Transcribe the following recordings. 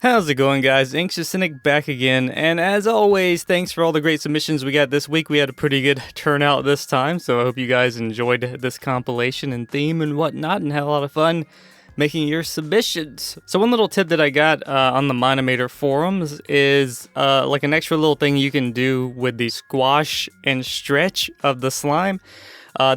How's it going, guys? Anxious Cynic back again, and as always, thanks for all the great submissions we got this week. We had a pretty good turnout this time, so I hope you guys enjoyed this compilation and theme and whatnot, and had a lot of fun making your submissions. So one little tip that I got on the mine-imator forums is like an extra little thing you can do with the squash and stretch of the slime.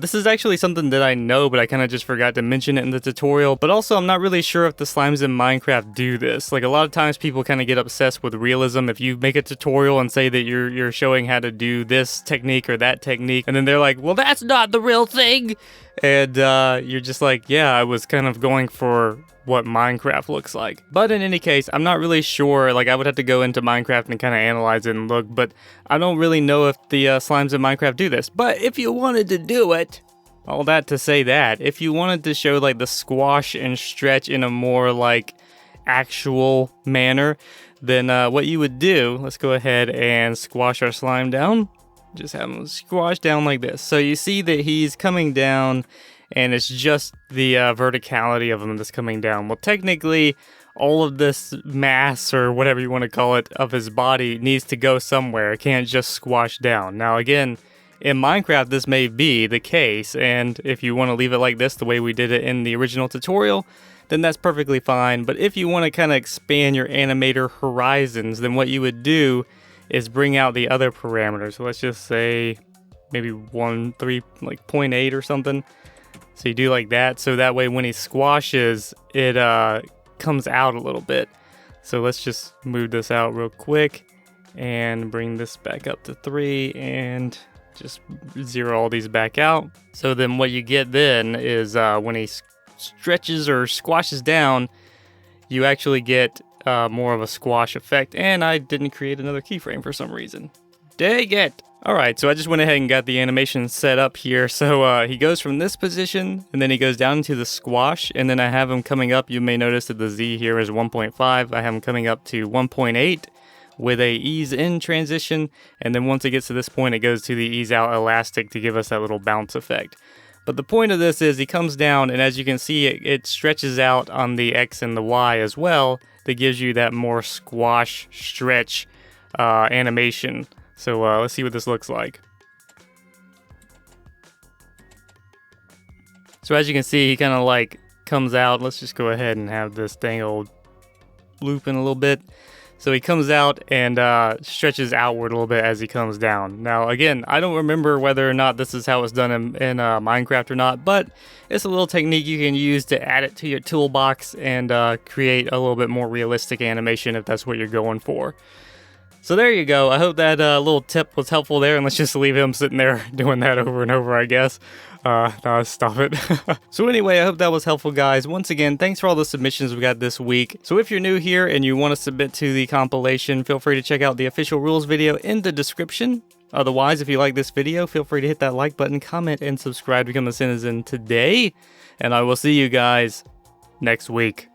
This is actually something that I know, but I kind of just forgot to mention it in the tutorial. But also, I'm not really sure if the slimes in Minecraft do this. Like, a lot of times people kind of get obsessed with realism. If you make a tutorial and say that you're showing how to do this technique or that technique, and then they're like, well, that's not the real thing! And you're just like, yeah, I was kind of going for what Minecraft looks like. But in any case, I'm not really sure. Like, I would have to go into Minecraft and kind of analyze it and look, but I don't really know if the slimes in Minecraft do this. But if you wanted to do it, all that to say that, if you wanted to show like the squash and stretch in a more like actual manner, then what you would do, let's go ahead and squash our slime down. Just have him squash down like this. So you see that he's coming down, and it's just the verticality of him that's coming down. Well, technically, all of this mass, or whatever you want to call it, of his body needs to go somewhere. It can't just squash down. Now, again, in Minecraft, this may be the case, and if you want to leave it like this, the way we did it in the original tutorial, then that's perfectly fine. But if you want to kind of expand your animator horizons, then what you would do is bring out the other parameters. So let's just say maybe 0.8 or something. So you do like that, so that way when he squashes, it comes out a little bit. So let's just move this out real quick and bring this back up to 3 and just zero all these back out. So then what you get then is when he stretches or squashes down, you actually get more of a squash effect. And I didn't create another keyframe for some reason. Dang it! Alright, so I just went ahead and got the animation set up here. So he goes from this position, and then he goes down into the squash, and then I have him coming up. You may notice that the Z here is 1.5. I have him coming up to 1.8 with a ease in transition, and then once it gets to this point, it goes to the ease out elastic to give us that little bounce effect. But the point of this is he comes down, and as you can see, it stretches out on the X and the Y as well. That gives you that more squash stretch animation. So let's see what this looks like. So as you can see, he kind of like comes out. Let's just go ahead and have this thing old looping a little bit. So he comes out and stretches outward a little bit as he comes down. Now again, I don't remember whether or not this is how it's done in Minecraft or not, but it's a little technique you can use to add it to your toolbox and create a little bit more realistic animation if that's what you're going for. So there you go. I hope that little tip was helpful there, and let's just leave him sitting there doing that over and over, I guess. No, stop it. So anyway, I hope that was helpful, guys. Once again, thanks for all the submissions we got this week. So if you're new here and you want to submit to the compilation, feel free to check out the official rules video in the description. Otherwise, if you like this video, feel free to hit that like button, comment, and subscribe to become a citizen today. And I will see you guys next week.